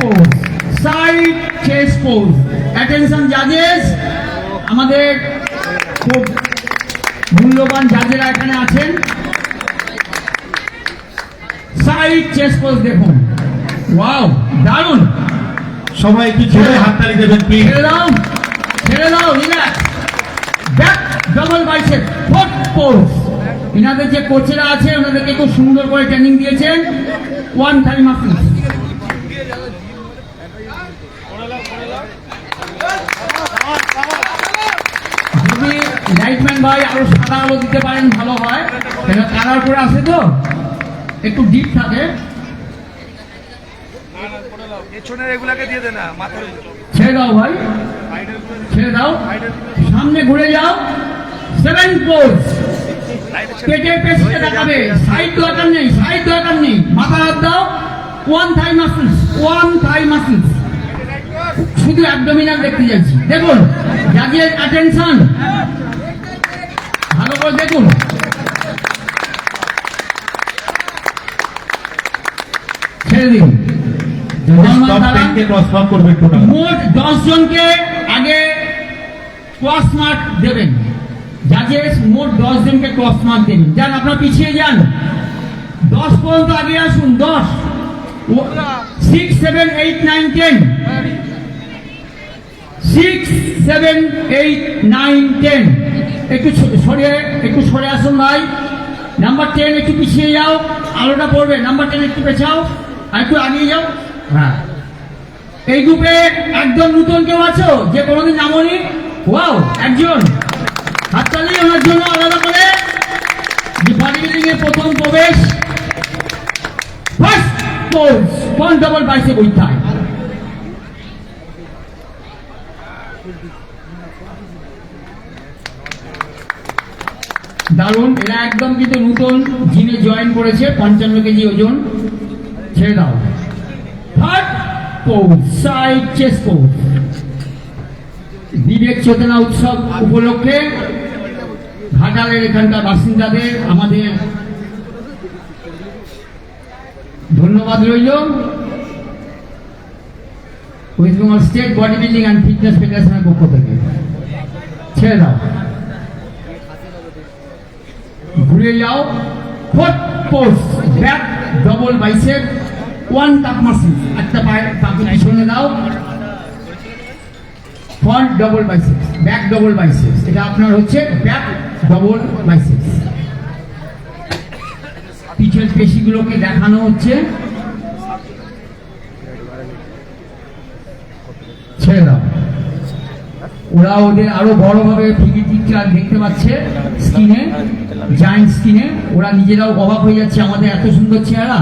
Pose, side chest pose. Attention জাজেস, আমাদের খুব মূল্যবান জাজেরা এখানে আছেন। সাইড চেস্ট পোজ দেখুন, ওয়াও দারুণ। সবাই একটু ছেড়ে হাততালি দেবেন প্লিজ। ছেড়ে দাও, relax. Back double bicep fourth pose. এনাদের যে কোচেরা আছে ওনাদেরকে খুব সুন্দর করে ট্রেনিং দিয়েছেন। One time muscle. যদি লাইটম্যান ভাই আরো সাদা আলো দিতে পারেন ভালো হয়, কেন কালার করে আসে তো একটু ডিপ থাকে। ছেড়ে দাও ভাই, ছেড়ে দাও, সামনে ঘুরে যাও। Seven pose. পেটের পেছনে দেখাবে, সাইড দরকার নেই, সাইড দরকার নেই, মাথা হাত দাও। ওয়ান থাই মাসলস, ওয়ান থাই মাসলস, শুধু অ্যাবডোমিনাল দেখতে যাচ্ছি। দেখুন জাজের অ্যাটেনশন, ভালো করে দেখুন। ছেড়ে দিন। মোট 10 জনকে আগে ক্রস মার্ক দেবেন। জাজেস মোট 10 জনকে ক্রস মার্ক দেবেন। যান আপনারা পিছিয়ে যান, 10 পর্যন্ত আগে আসুন। 10, 6, 7, 8, 9, 10, 6, 7, 8, 9, 10। একটু সরে আসুন ভাই। নাম্বার 10 একটু পিছিয়ে যাও, আলোটা পড়বে। নাম্বার 10 একটু পেছাও, আর একটু আগিয়ে যাও। হ্যাঁ, এই গ্রুপে একদম নতুন কেউ আছো যে কোনোদিন নামনি? ওয়াও, একজন। হাততালি ওনার জন্য আলাদা করে। যে বডি বিল্ডিং এর প্রথম প্রবেশ। First pose, front double bicep with thigh. দারুণ। এরা একদম কিন্তু নতুন জিমে জয়েন করেছে, 55 কেজি ওজন। ছেড়ে দাও। Third pose, side chest pose. Vivek Chetana Utsav উপলক্ষে ঘাটালের এখানকার বাসিন্দাদের আমাদের ধন্যবাদ রইল। West Bengal state body building and fitness ফেডারেশনের পক্ষ থেকে। ছেড়ে দাও, ঘুরে যাও। Fourth pose, back double bicep, one calf muscle. একটা পায়ের পাকে পিছনে দাও। Front double biceps, back double biceps. এটা আপনার হচ্ছে ব্যাক ডবল বাইসেপস। পিছের পেশিগুলোকে দেখানো হচ্ছে। ছেড়ে দাও। ওরা ওদের আরো বড়ভাবে ফিগার পিকচার দেখতে পাচ্ছে স্ক্রিনে, জায়ান্ট স্ক্রিনে। ওরা নিজেরাও অবাক হয়ে যাচ্ছে, আমাদের এত সুন্দর চেহারা।